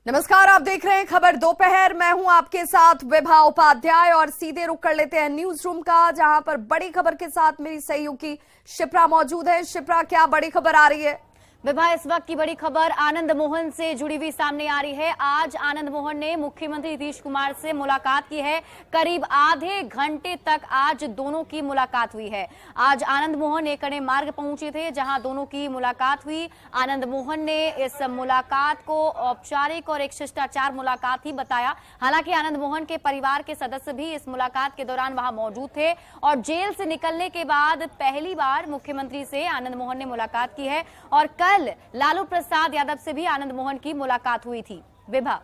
नमस्कार, आप देख रहे हैं खबर दोपहर। मैं हूं आपके साथ विभा उपाध्याय और सीधे रुक कर लेते हैं न्यूज रूम का, जहां पर बड़ी खबर के साथ मेरी सहयोगी शिप्रा मौजूद है। शिप्रा, क्या बड़ी खबर आ रही है? विभा, इस वक्त की बड़ी खबर आनंद मोहन से जुड़ी हुई सामने आ रही है। आज आनंद मोहन ने मुख्यमंत्री नीतीश कुमार से मुलाकात की है। करीब आधे घंटे तक आज दोनों की मुलाकात हुई है। आज आनंद मोहन एकड़े मार्ग पहुंचे थे, जहां दोनों की मुलाकात हुई। आनंद मोहन ने इस मुलाकात को औपचारिक और एक शिष्टाचार मुलाकात ही बताया। हालांकि आनंद मोहन के परिवार के सदस्य भी इस मुलाकात के दौरान वहां मौजूद थे और जेल से निकलने के बाद पहली बार मुख्यमंत्री से आनंद मोहन ने मुलाकात की है। और कल लालू प्रसाद यादव से भी आनंद मोहन की मुलाकात हुई थी। विभा,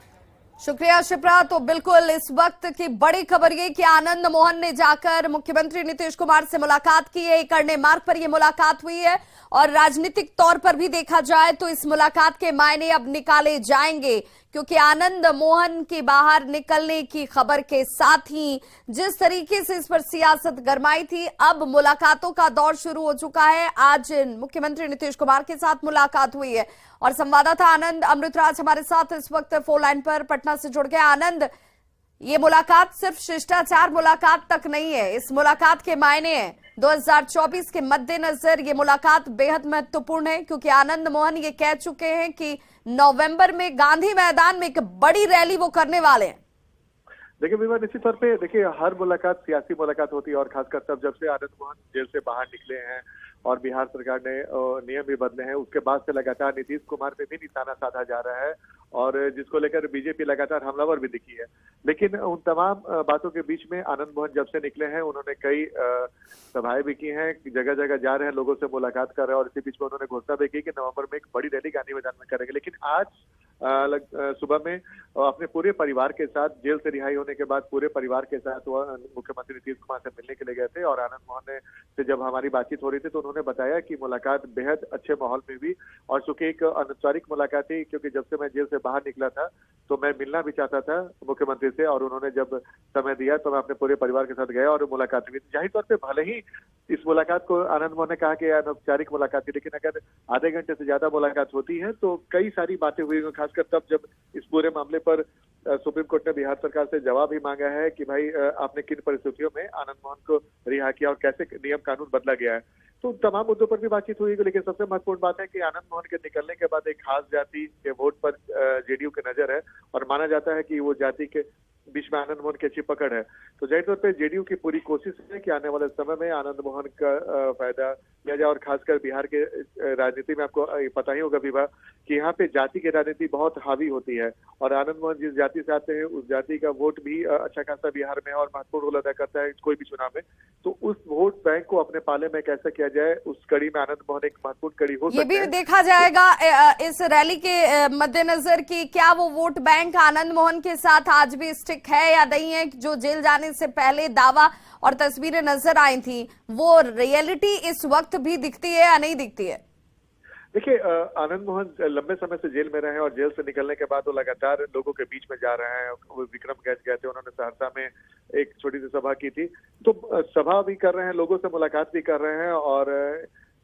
शुक्रिया शिप्रा। तो बिल्कुल इस वक्त की बड़ी खबर ये कि आनंद मोहन ने जाकर मुख्यमंत्री नीतीश कुमार से मुलाकात की है। करने मार्ग पर यह मुलाकात हुई है और राजनीतिक तौर पर भी देखा जाए तो इस मुलाकात के मायने अब निकाले जाएंगे, क्योंकि आनंद मोहन के बाहर निकलने की खबर के साथ ही जिस तरीके से इस पर सियासत गरमाई थी, अब मुलाकातों का दौर शुरू हो चुका है। आज मुख्यमंत्री नीतीश कुमार के साथ मुलाकात हुई है और संवाददाता आनंद अमृतराज हमारे साथ इस वक्त फोन लाइन पर पटना से जुड़ गए। आनंद, ये मुलाकात सिर्फ शिष्टाचार मुलाकात तक नहीं है, इस मुलाकात के मायने हैं 2024 के मद्देनजर ये मुलाकात बेहद महत्वपूर्ण है, क्योंकि आनंद मोहन ये कह चुके हैं कि नवंबर में गांधी मैदान में एक बड़ी रैली वो करने वाले हैं। देखिए विवाह, निश्चित तौर पे देखिए हर मुलाकात सियासी मुलाकात होती है और खासकर तब जब से आनंद मोहन जेल से बाहर निकले हैं और बिहार सरकार ने नियम भी बदले हैं, उसके बाद से लगातार नीतीश कुमार पे भी निशाना साधा जा रहा है और जिसको लेकर बीजेपी लगातार हमलावर भी दिखी है। लेकिन उन तमाम बातों के बीच में आनंद मोहन जब से निकले हैं, उन्होंने कई सभाएं भी की हैं, जगह जगह जा रहे हैं, लोगों से मुलाकात कर रहे हैं और इसी बीच में उन्होंने घोषणा भी की कि नवंबर में एक बड़ी रैली गांधी मैदान में करेंगे। लेकिन आज सुबह में अपने पूरे परिवार के साथ, जेल से रिहाई होने के बाद पूरे परिवार के साथ वह मुख्यमंत्री नीतीश कुमार से मिलने के लिए गए थे और आनंद मोहन से जब हमारी बातचीत हो रही थी तो उन्होंने बताया कि मुलाकात बेहद अच्छे माहौल में हुई और चूंकि एक अनौपचारिक मुलाकात थी, क्योंकि जब से मैं जेल से बाहर निकला था तो मैं मिलना भी चाहता था मुख्यमंत्री से और उन्होंने जब समय दिया तो मैं अपने पूरे परिवार के साथ गया और मुलाकात हुई। जाहिर तौर पे भले ही इस मुलाकात को आनंद मोहन ने कहा कि अनौपचारिक मुलाकात थी, लेकिन अगर आधे घंटे से ज्यादा मुलाकात होती है तो कई सारी बातें हुई, खासकर तब जब इस पूरे मामले पर सुप्रीम कोर्ट ने बिहार सरकार से जवाब भी मांगा है कि भाई आपने किन परिस्थितियों में आनंद मोहन को रिहा किया और कैसे नियम कानून बदला गया है। तो तमाम मुद्दों पर भी बातचीत हुई, लेकिन सबसे महत्वपूर्ण बात है कि आनंद मोहन के निकलने के बाद एक खास जाति के वोट पर जेडीयू की नजर है और माना जाता है कि वो जाति के बीच में आनंद मोहन की अच्छी पकड़ है। तो जाहिर तौर पर जेडीयू की पूरी कोशिश है कि आने वाले समय में आनंद मोहन का फायदा लिया जाए और खासकर बिहार के राजनीति में आपको पता ही होगा विभा कि यहाँ पे जाति की राजनीति बहुत हावी होती है और आनंद मोहन जिस जाति से आते हैं उस जाति का वोट भी अच्छा खासा बिहार में और महत्वपूर्ण रोल अदा करता है कोई भी चुनाव में। तो उस वोट बैंक को अपने पाले में कैसे किया जाए, उस कड़ी में आनंद मोहन एक महत्वपूर्ण कड़ी हो सकती है। ये भी देखा जाएगा इस रैली के मद्देनजर की क्या वो वोट बैंक आनंद मोहन के साथ आज भी स्टिक है या नहीं है। जो जेल जाने से पहले दावा और तस्वीरें नजर आई थी, वो रियलिटी इस वक्त भी दिखती है या नहीं दिखती है? देखिए आनंद मोहन लंबे समय से जेल में रहे हैं और जेल से निकलने के बाद वो लगातार लोगों के बीच में जा रहे हैं। वो विक्रमगंज गए थे, उन्होंने सहरसा में एक छोटी सी सभा की थी, तो सभा भी कर रहे हैं, लोगों से मुलाकात भी कर रहे हैं और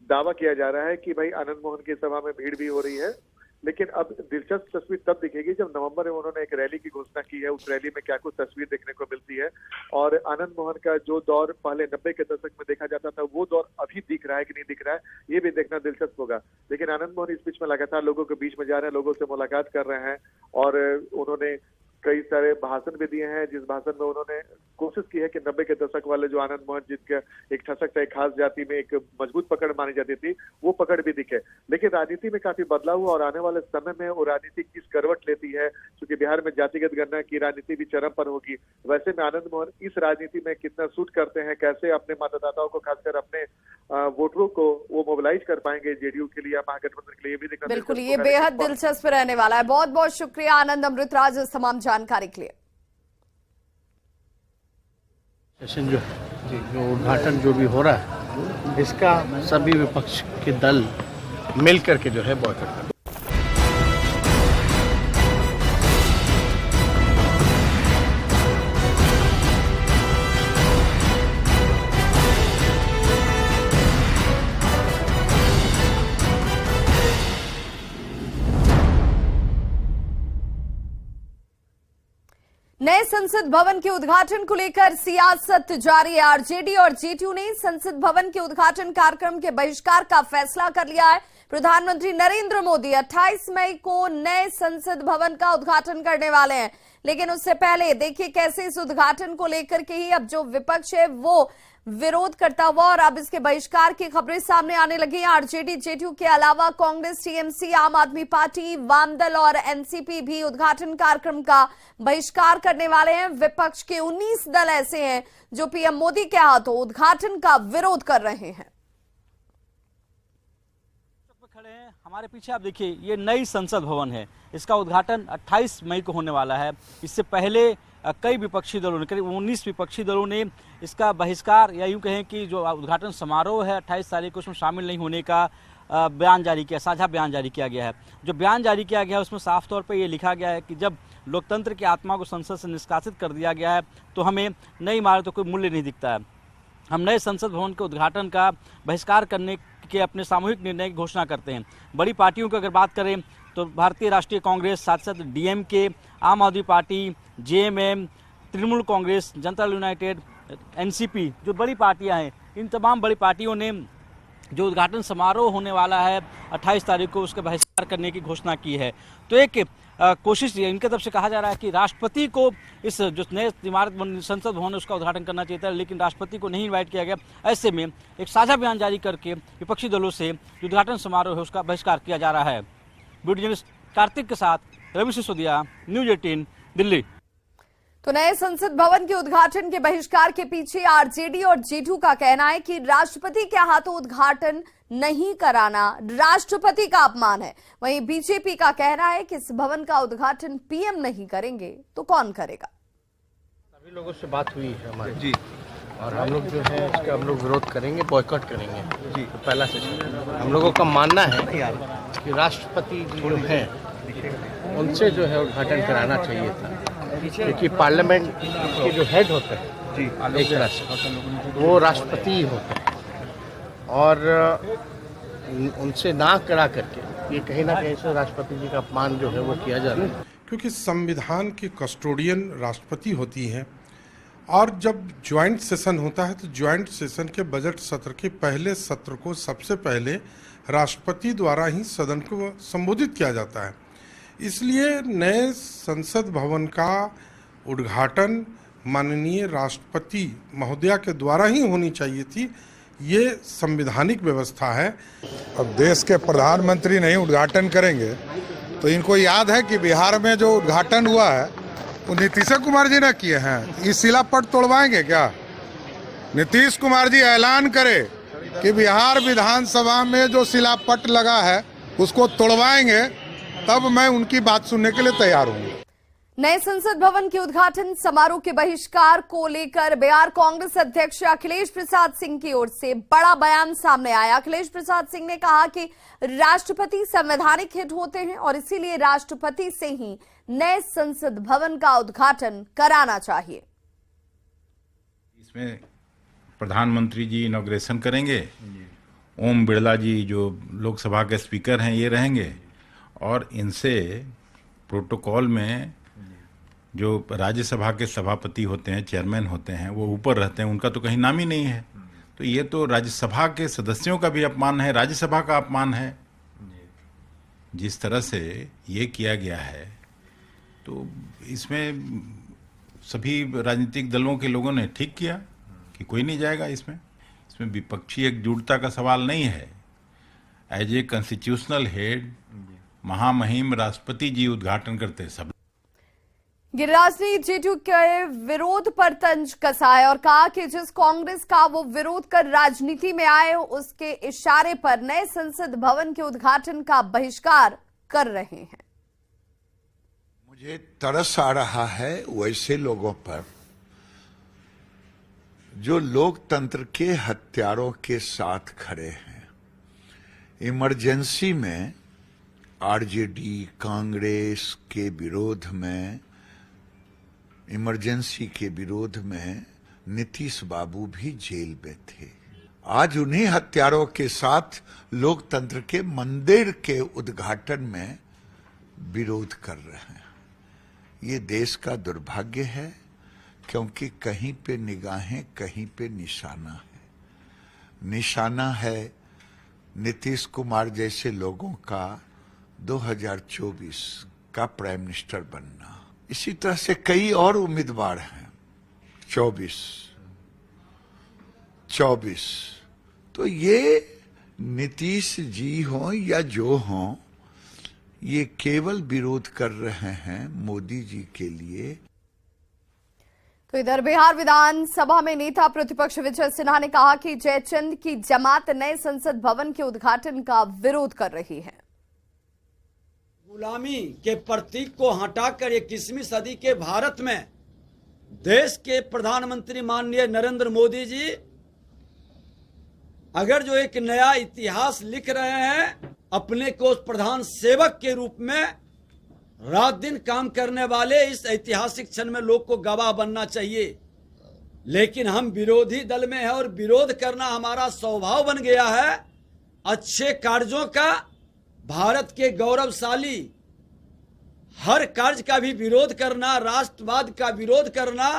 दावा किया जा रहा है कि भाई आनंद मोहन की सभा में भीड़ भी हो रही है। लेकिन अब दिलचस्प तस्वीर तब दिखेगी जब नवंबर में उन्होंने एक रैली की घोषणा की है, उस रैली में क्या कुछ तस्वीर देखने को मिलती है। और आनंद मोहन का जो दौर पहले 90 के दशक में देखा जाता था, वो दौर अभी दिख रहा है कि नहीं दिख रहा है, ये भी देखना दिलचस्प होगा। लेकिन आनंद मोहन इस बीच में लगातार लोगों के बीच में जा रहे हैं, लोगों से मुलाकात कर रहे हैं और उन्होंने कई सारे भाषण भी दिए हैं, जिस भाषण में उन्होंने कोशिश की है कि 90 के दशक वाले जो आनंद मोहन जिनका एक ठसक था, एक खास जाति में एक मजबूत पकड़ मानी जाती थी, वो पकड़ भी दिखे। लेकिन राजनीति में काफी बदलाव हुआ और आने वाले समय में वो राजनीति किस करवट लेती है, क्योंकि बिहार में जातिगत गणना की राजनीति भी चरम पर होगी। वैसे में आनंद मोहन इस राजनीति में कितना सूट करते हैं, कैसे अपने मतदाताओं को, खासकर अपने वोटरों को वो मोबिलाइज कर पाएंगे जेडीयू के लिए या महागठबंधन के लिए, भी देखना बिल्कुल ये बेहद दिलचस्प रहने वाला है। बहुत बहुत शुक्रिया आनंद अमृतराज इस तमाम जानकारी के लिए। सेशन जो उद्घाटन जो भी हो रहा है, इसका सभी विपक्ष के दल मिल करके जो है बॉयकॉट कर नए संसद भवन के उद्घाटन को लेकर सियासत जारी है। आरजेडी और जेडीयू ने संसद भवन के उद्घाटन कार्यक्रम के बहिष्कार का फैसला कर लिया है। प्रधानमंत्री नरेंद्र मोदी 28 मई को नए संसद भवन का उद्घाटन करने वाले हैं, लेकिन उससे पहले देखिए कैसे इस उद्घाटन को लेकर के ही अब जो विपक्ष है वो विरोध करता हुआ और अब इसके बहिष्कार की खबरें सामने आने लगी हैं। आरजेडी जेडीयू के अलावा कांग्रेस, टीएमसी, आम आदमी पार्टी, वामदल और एनसीपी भी उद्घाटन कार्यक्रम का बहिष्कार करने वाले हैं। विपक्ष के 19 दल ऐसे हैं जो पीएम मोदी के हाथों उद्घाटन का विरोध कर रहे हैं। खड़े हैं हमारे पीछे, आप देखिए ये नई संसद भवन है। इसका उद्घाटन 28 मई को होने वाला है। इससे पहले कई विपक्षी दलों ने, करीब 19 विपक्षी दलों ने इसका बहिष्कार या यूं कहें कि जो उद्घाटन समारोह है 28 तारीख को उसमें शामिल नहीं होने का बयान जारी किया, साझा बयान जारी किया गया है। जो बयान जारी किया गया है उसमें साफ तौर पर ये लिखा गया है कि जब लोकतंत्र की आत्मा को संसद से निष्कासित कर दिया गया है तो हमें नई इमारतों को मूल्य नहीं दिखता है। हम नए संसद भवन के उद्घाटन का बहिष्कार करने के अपने सामूहिक निर्णय की घोषणा करते हैं। बड़ी पार्टियों की अगर बात करें तो भारतीय राष्ट्रीय कांग्रेस, साथ साथ डीएमके, आम आदमी party, JMM, Trinamool Congress, Janata Dal United, NCP, जो बड़ी पार्टियां हैं, इन तमाम बड़ी पार्टियों ने जो उद्घाटन समारोह होने वाला है 28 तारीख को उसका बहिष्कार करने की घोषणा की है। तो एक कोशिश इनके तरफ से कहा जा रहा है कि राष्ट्रपति को इस जो नए इमारत संसद भवन है उसका उद्घाटन करना चाहिए था, लेकिन राष्ट्रपति को नहीं इनवाइट किया गया। ऐसे में एक साझा बयान जारी करके विपक्षी दलों से जो उद्घाटन समारोह है उसका बहिष्कार किया जा रहा है। वीडियो जर्नलिस्ट कार्तिक के साथ रवि सिसोदिया, न्यूज 18 दिल्ली। तो नए संसद भवन के उद्घाटन के बहिष्कार के पीछे आरजेडी और जेडीयू का कहना है कि राष्ट्रपति के हाथों उद्घाटन नहीं कराना राष्ट्रपति का अपमान है। वहीं बीजेपी का कहना है कि इस भवन का उद्घाटन पीएम नहीं करेंगे तो कौन करेगा। सभी लोगों से बात हुई है हमारी जी, और हम लोग जो है इसका हम लोग विरोध करेंगे, बॉयकॉट करेंगे जी। तो पहला सेशन हम लोगों का मानना है कि राष्ट्रपति जो है उनसे जो है उद्घाटन कराना चाहिए था, क्योंकि पार्लियामेंट के जो हेड होते हैं जी एक तरह से वो राष्ट्रपति ही होते हैं, और उनसे ना करा करके ये कहीं ना कहीं से राष्ट्रपति जी का अपमान जो है वो किया जा रहा है। क्योंकि संविधान की कस्टोडियन राष्ट्रपति होती हैं, और जब ज्वाइंट सेशन होता है तो ज्वाइंट सेशन के बजट सत्र के पहले सत्र को सबसे पहले राष्ट्रपति द्वारा ही सदन को संबोधित किया जाता है। इसलिए नए संसद भवन का उद्घाटन माननीय राष्ट्रपति महोदया के द्वारा ही होनी चाहिए थी। ये संवैधानिक व्यवस्था है। अब देश के प्रधानमंत्री नहीं उद्घाटन करेंगे तो इनको याद है कि बिहार में जो उद्घाटन हुआ है वो नीतीश कुमार जी ने किए हैं। इस शिलापट तोड़वाएंगे क्या? नीतीश कुमार जी ऐलान करे कि बिहार विधानसभा में जो शिलापट लगा है उसको तोड़वाएंगे, तब मैं उनकी बात सुनने के लिए तैयार हूँ। नए संसद भवन के उद्घाटन समारोह के बहिष्कार को लेकर बिहार कांग्रेस अध्यक्ष अखिलेश प्रसाद सिंह की ओर से बड़ा बयान सामने आया। अखिलेश प्रसाद सिंह ने कहा कि राष्ट्रपति संवैधानिक हेड होते हैं और इसीलिए राष्ट्रपति से ही नए संसद भवन का उद्घाटन कराना चाहिए। इसमें प्रधानमंत्री जी इनॉग्रेशन करेंगे, ओम बिरला जी जो लोकसभा के स्पीकर हैं ये रहेंगे, और इनसे प्रोटोकॉल में जो राज्यसभा के सभापति होते हैं, चेयरमैन होते हैं, वो ऊपर रहते हैं, उनका तो कहीं नाम ही नहीं है। तो ये तो राज्यसभा के सदस्यों का भी अपमान है, राज्यसभा का अपमान है। जिस तरह से ये किया गया है तो इसमें सभी राजनीतिक दलों के लोगों ने ठीक किया कि कोई नहीं जाएगा इसमें विपक्षी एकजुटता का सवाल नहीं है। एज ए कॉन्स्टिट्यूशनल हेड महामहिम राष्ट्रपति जी उद्घाटन करते सब। गिरिराज ने जेडीयू के विरोध पर तंज कसा है और कहा कि जिस कांग्रेस का वो विरोध कर राजनीति में आए उसके इशारे पर नए संसद भवन के उद्घाटन का बहिष्कार कर रहे हैं। मुझे तरस आ रहा है वैसे लोगों पर जो लोकतंत्र के हत्यारों के साथ खड़े हैं। इमरजेंसी में आरजेडी कांग्रेस के विरोध में, इमरजेंसी के विरोध में नीतीश बाबू भी जेल में थे। आज उन्हीं हत्यारों के साथ लोकतंत्र के मंदिर के उद्घाटन में विरोध कर रहे हैं। ये देश का दुर्भाग्य है, क्योंकि कहीं पे निगाहें, कहीं पे निशाना है। निशाना है नीतीश कुमार जैसे लोगों का 2024 का प्राइम मिनिस्टर बनना। इसी तरह से कई और उम्मीदवार हैं। 24 तो ये नीतीश जी हों या जो हों, ये केवल विरोध कर रहे हैं मोदी जी के लिए। तो इधर बिहार विधानसभा में नेता प्रतिपक्ष विजय सिन्हा ने कहा कि जयचंद की जमात नए संसद भवन के उद्घाटन का विरोध कर रही है। गुलामी के प्रतीक को हटाकर 21वीं सदी के भारत में देश के प्रधानमंत्री माननीय नरेंद्र मोदी जी अगर जो एक नया इतिहास लिख रहे हैं, अपने को प्रधान सेवक के रूप में रात दिन काम करने वाले इस ऐतिहासिक क्षण में लोग को गवाह बनना चाहिए। लेकिन हम विरोधी दल में हैं और विरोध करना हमारा स्वभाव बन गया है। अच्छे कार्यों का, भारत के गौरवशाली हर कार्य का भी विरोध करना, राष्ट्रवाद का विरोध करना।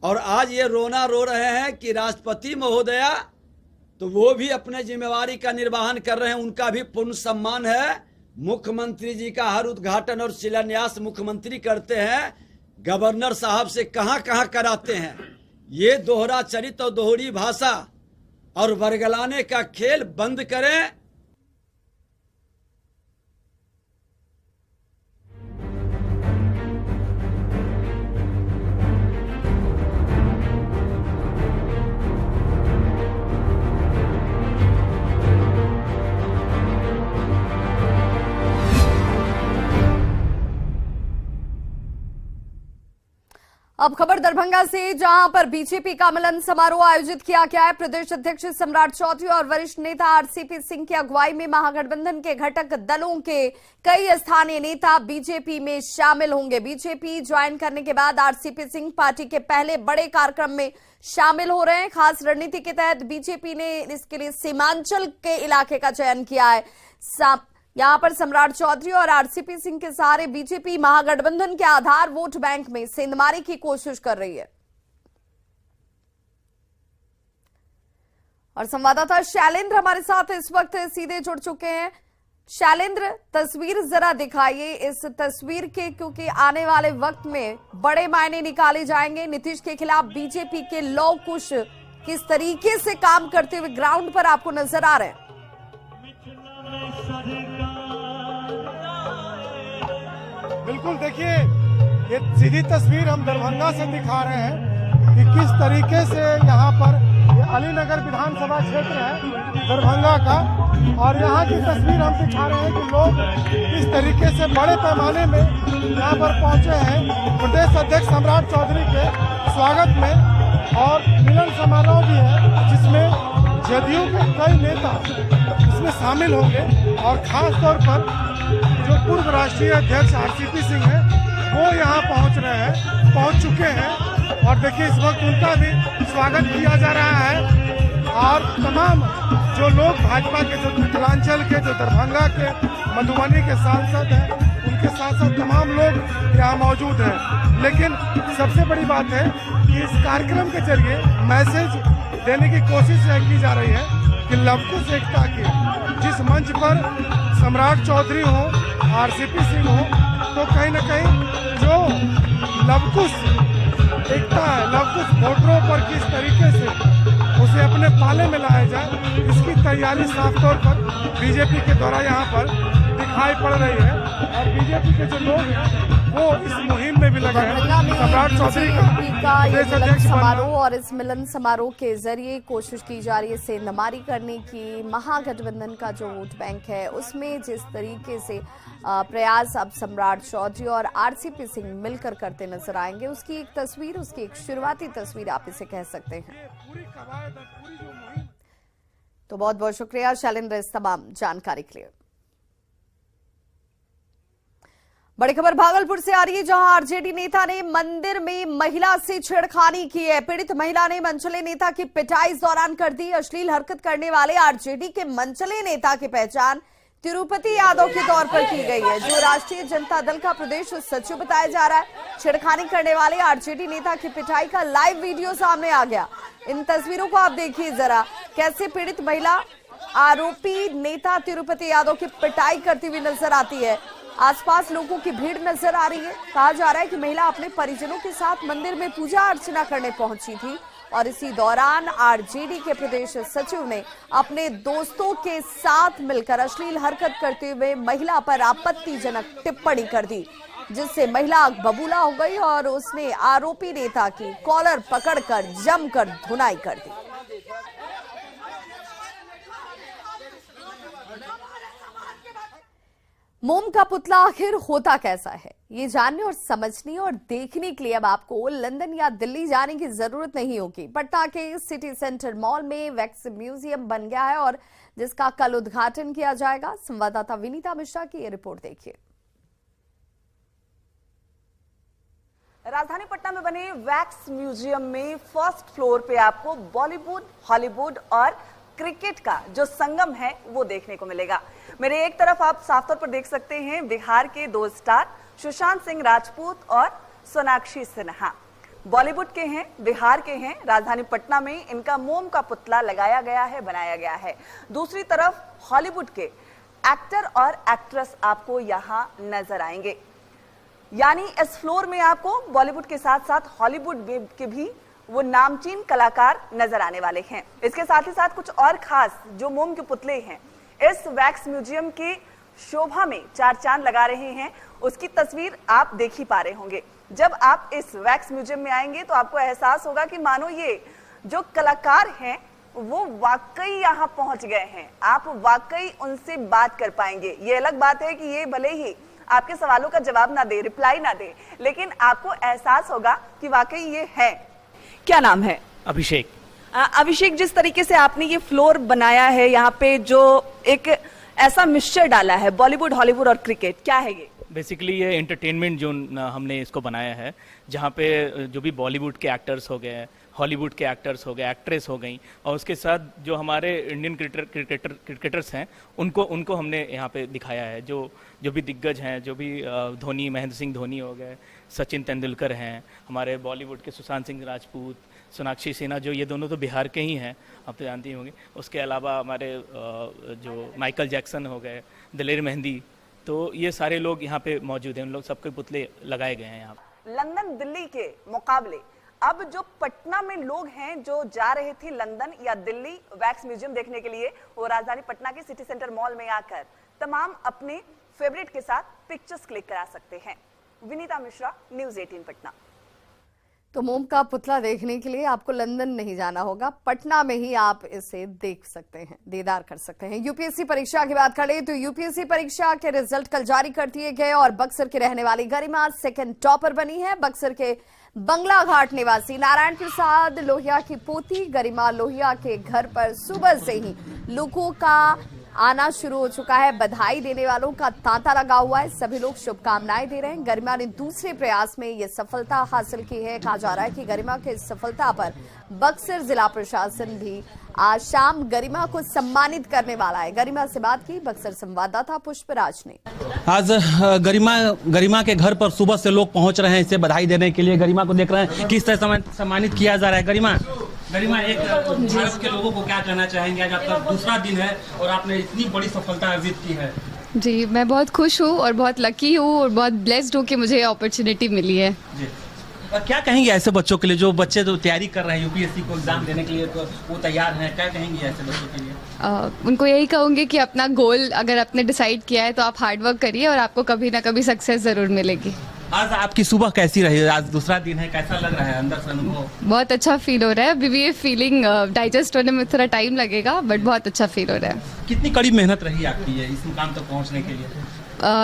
और आज ये रोना रो रहे हैं कि राष्ट्रपति महोदया तो वो भी अपने जिम्मेवारी का निर्वहन कर रहे हैं, उनका भी पूर्ण सम्मान है। मुख्यमंत्री जी का हर उद्घाटन और शिलान्यास मुख्यमंत्री करते हैं, गवर्नर साहब से कहां कहां कराते हैं। ये दोहरा चरित्र और दोहरी भाषा और वर्गलाने का खेल बंद करें। अब खबर दरभंगा से, जहां पर बीजेपी का मिलन समारोह आयोजित किया गया है। प्रदेश अध्यक्ष सम्राट चौधरी और वरिष्ठ नेता आरसीपी सिंह की अगुवाई में महागठबंधन के घटक दलों के कई स्थानीय नेता बीजेपी में शामिल होंगे। बीजेपी ज्वाइन करने के बाद आरसीपी सिंह पार्टी के पहले बड़े कार्यक्रम में शामिल हो रहे हैं। खास रणनीति के तहत बीजेपी ने इसके लिए सीमांचल के इलाके का चयन किया है। यहां पर सम्राट चौधरी और आरसीपी सिंह के सहारे बीजेपी महागठबंधन के आधार वोट बैंक में सेंधमारी की कोशिश कर रही है। और संवाददाता शैलेंद्र हमारे साथ इस वक्त सीधे जुड़ चुके हैं। शैलेंद्र, तस्वीर जरा दिखाइए इस तस्वीर के, क्योंकि आने वाले वक्त में बड़े मायने निकाले जाएंगे। नीतीश के खिलाफ बीजेपी के लौ कुश किस तरीके से काम करते हुए ग्राउंड पर आपको नजर आ रहे हैं? बिल्कुल, देखिए ये सीधी तस्वीर हम दरभंगा से दिखा रहे हैं कि किस तरीके से यहाँ पर ये अलीनगर विधानसभा क्षेत्र है दरभंगा का, और यहाँ की तस्वीर हम दिखा रहे हैं कि लोग किस तरीके से बड़े पैमाने में यहाँ पर पहुँचे हैं प्रदेश अध्यक्ष सम्राट चौधरी के स्वागत में। और मिलन समारोह भी है जिसमें जदयू के कई नेता इसमें शामिल होंगे, और खास तौर पर जो पूर्व राष्ट्रीय अध्यक्ष आरसीपी सिंह हैं वो यहाँ पहुँच चुके हैं। और देखिए इस वक्त उनका भी स्वागत किया जा रहा है। और तमाम जो लोग भाजपा के, जो मिथिलांचल के, जो दरभंगा के, मधुबनी के सांसद हैं, उनके साथ साथ तमाम लोग यहाँ मौजूद हैं। लेकिन सबसे बड़ी बात है कि इस कार्यक्रम के जरिए मैसेज देने की कोशिश की जा रही है कि लवकुश एकता की, जिस मंच पर सम्राट चौधरी हो, आरसीपी सिंह हो, तो कहीं न कहीं जो लवकुश एकता है, लवकुश वोटरों पर किस तरीके से उसे अपने पाले में लाया जाए, इसकी तैयारी साफ तौर पर बीजेपी के द्वारा यहाँ पर दिखाई पड़ रही है। और बीजेपी के जो लोग हैं वो इस मुहिम में भी लगे हैं। सम्राट चौधरी का ये मिलन समारोह, और इस मिलन समारोह के जरिए कोशिश की जा रही है सेंधमारी करने की। महागठबंधन का जो वोट बैंक है उसमें जिस तरीके से प्रयास अब सम्राट चौधरी और आरसीपी सिंह मिलकर करते नजर आएंगे, उसकी एक तस्वीर, उसकी एक शुरुआती तस्वीर आप इसे कह सकते हैं। तो बहुत बहुत शुक्रिया शैलेंद्र इस तमाम जानकारी के लिए। बड़ी खबर भागलपुर से आ रही है, जहां आरजेडी नेता ने मंदिर में महिला से छेड़खानी की है। पीड़ित महिला ने मनचले नेता की पिटाई इस दौरान कर दी। अश्लील हरकत करने वाले आरजेडी के मनचले नेता की पहचान तिरुपति यादव के तौर पर की गई है, जो राष्ट्रीय जनता दल का प्रदेश सचिव बताया जा रहा है। छेड़खानी करने वाले आरजेडी नेता की पिटाई का लाइव वीडियो सामने आ गया। इन तस्वीरों को आप देखिए जरा, कैसे पीड़ित महिला आरोपी नेता तिरुपति यादव की पिटाई करती हुई नजर आती है। आसपास लोगों की भीड़ नजर आ रही है। कहा जा रहा है कि महिला अपने परिजनों के साथ मंदिर में पूजा अर्चना करने पहुंची थी और इसी दौरान आरजेडी के प्रदेश सचिव ने अपने दोस्तों के साथ मिलकर अश्लील हरकत करते हुए महिला पर आपत्तिजनक टिप्पणी कर दी, जिससे महिला बबूला हो गई और उसने आरोपी नेता की कॉलर पकड़कर जमकर धुनाई कर दी। मोम का पुतला आखिर होता कैसा है, ये जानने और समझने और देखने के लिए अब आपको लंदन या दिल्ली जाने की जरूरत नहीं होगी। पटना के सिटी सेंटर मॉल में वैक्स म्यूजियम बन गया है और जिसका कल उद्घाटन किया जाएगा। संवाददाता विनीता मिश्रा की ये रिपोर्ट देखिए। राजधानी पटना में बने वैक्स म्यूजियम में फर्स्ट फ्लोर पे आपको बॉलीवुड, हॉलीवुड और क्रिकेट का जो संगम है वो देखने को मिलेगा। मेरे एक तरफ आप साफ तौर पर देख सकते हैं बिहार के 2 स्टार सुशांत सिंह राजपूत और सोनाक्षी सिन्हा। बॉलीवुड के हैं, बिहार के हैं। राजधानी पटना में इनका मोम का पुतला लगाया गया है, बनाया गया है। दूसरी तरफ हॉलीवुड के एक्टर और एक्ट्रेस आपको यहाँ नजर आएंगे। यानी इस फ्लोर में आपको बॉलीवुड के साथ साथ हॉलीवुड के भी वो नामचीन कलाकार नजर आने वाले हैं। इसके साथ ही साथ कुछ और खास जो मोम के पुतले हैं इस वैक्स म्यूजियम की शोभा में 4 चांद लगा रहे हैं, उसकी तस्वीर आप देख ही पा रहे होंगे। जब आप इस वैक्स म्यूजियम में आएंगे तो आपको एहसास होगा कि मानो ये जो कलाकार हैं वो वाकई यहाँ पहुंच गए हैं। आप वाकई उनसे बात कर पाएंगे। ये अलग बात है कि ये भले ही आपके सवालों का जवाब ना दे, रिप्लाई ना दे, लेकिन आपको एहसास होगा कि वाकई ये है। क्या नाम है? अभिषेक। अभिषेक, जिस तरीके से आपने ये फ्लोर बनाया है, यहाँ पे जो एक ऐसा मिक्सचर डाला है बॉलीवुड, हॉलीवुड और क्रिकेट, क्या है ये? बेसिकली ये एंटरटेनमेंट जोन हमने इसको बनाया है, जहाँ पे जो भी बॉलीवुड के एक्टर्स हो गए, हॉलीवुड के एक्टर्स हो गए, एक्ट्रेस हो गई, और उसके साथ जो हमारे इंडियन क्रिकेटर्स हैं उनको हमने यहाँ पे दिखाया है। जो भी दिग्गज हैं, जो भी धोनी, महेंद्र सिंह धोनी हो गए, सचिन तेंदुलकर हैं, हमारे बॉलीवुड के सुशांत सिंह राजपूत, सोनाक्षी सिन्हा, जो ये दोनों तो बिहार के ही हैं, आप तो जानती होंगे। उसके अलावा हमारे जो माइकल जैक्सन हो गए, दिलेर मेहंदी, तो ये सारे लोग यहाँ पे मौजूद हैं। उन लोग सबके पुतले लगाए गए हैं यहाँ पे। लंदन दिल्ली के मुकाबले अब जो पटना में लोग हैं जो जा रहे थे लंदन या दिल्ली वैक्स म्यूजियम देखने के लिए, वो राजधानी पटना के सिटी सेंटर मॉल में आकर तमाम अपने फेवरेट के साथ पिक्चर्स क्लिक करा सकते हैं। विनीता मिश्रा, न्यूज़ 18 पटना। तो मोम का पुतला देखने के लिए आपको लंदन नहीं जाना होगा, पटना में ही आप इसे देख सकते हैं, दीदार कर सकते हैं। यूपीएससी परीक्षा की बात करें तो यूपीएससी परीक्षा के रिजल्ट कल जारी कर दिए गए और बक्सर के रहने वाली गरिमा सेकंड टॉपर बनी है। बक्सर के बंगला घाट निवासी नारायण प्रसाद लोहिया की पोती गरिमा लोहिया के घर पर सुबह से ही लोगों का आना शुरू हो चुका है। बधाई देने वालों का तांता लगा हुआ है, सभी लोग शुभकामनाएं दे रहे हैं। गरिमा ने दूसरे प्रयास में ये सफलता हासिल की है। कहा जा रहा है कि गरिमा के इस सफलता पर बक्सर जिला प्रशासन भी आज शाम गरिमा को सम्मानित करने वाला है। गरिमा से बात की बक्सर संवाददाता पुष्पराज ने। आज गरिमा के घर पर सुबह से लोग पहुंच रहे हैं इसे बधाई देने के लिए। गरिमा को देख रहे हैं किस तरह सम्मानित किया जा रहा है। गरिमा एक भारत के लोगों को क्या कहना चाहेंगे? आज आपका दूसरा दिन है और आपने इतनी बड़ी सफलता अर्जित की है। जी, मैं बहुत खुश हूँ और बहुत लकी हूँ और बहुत ब्लेस्ड हूँ कि मुझे अपॉर्चुनिटी मिली है। जी, क्या कहेंगे ऐसे बच्चों के लिए जो बच्चे जो तैयारी कर रहे हैं यूपीएससी को एग्जाम देने के लिए, तो वो तैयार हैं, क्या कहेंगे ऐसे बच्चों के लिए? उनको यही कहूँगी कि अपना गोल अगर आपने डिसाइड किया है तो आप हार्ड वर्क करिए और आपको कभी ना कभी सक्सेस जरूर मिलेगी। आज आपकी सुबह कैसी रही? आज दूसरा दिन है, कैसा लग रहा है अंदर से अनुभव? बहुत अच्छा फील हो रहा है। अभी भी ये फीलिंग डाइजेस्ट होने में थोड़ा टाइम लगेगा, बट बहुत अच्छा फील हो रहा है। कितनी कड़ी मेहनत रही आपकी इस मुकाम तक पहुंचने के लिए?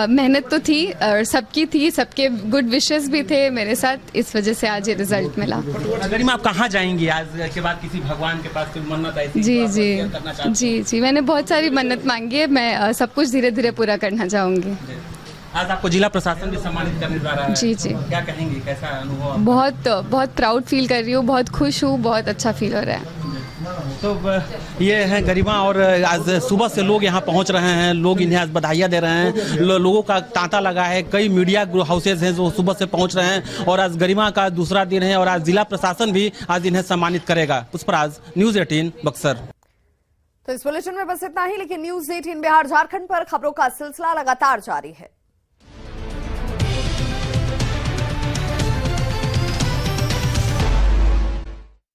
मेहनत तो थी और सबकी थी, सबके गुड विशेस भी थे मेरे साथ, इस वजह से आज ये रिजल्ट मिला। गरिमा, आप कहाँ जाएंगी आज के बाद? किसी भगवान के पास कोई मन्नत ऐसी जी, मैंने बहुत सारी मन्नत मांगी है, मैं सब कुछ धीरे धीरे पूरा करना चाहूंगी। आज आपको जिला प्रशासन भी सम्मानित करने जा रहा है। जी, क्या कहेंगे, कैसा अनुभव? बहुत प्राउड फील कर रही हूँ, बहुत खुश हूँ, बहुत अच्छा फील हो रहा है। तो ये हैं गरिमा, और आज सुबह से लोग यहाँ पहुँच रहे हैं, लोग इन्हें आज बधाइयाँ दे रहे हैं, लोगों का तांता लगा है, कई मीडिया हाउसेज हैं जो सुबह से पहुँच रहे हैं, और आज गरिमा का दूसरा दिन है और आज जिला प्रशासन भी आज इन्हें सम्मानित करेगा। पुष्पराज, न्यूज 18 बक्सर। तो इस बुलेटिन में बस इतना ही, लेकिन न्यूज 18 बिहार झारखंड पर खबरों का सिलसिला लगातार जारी है।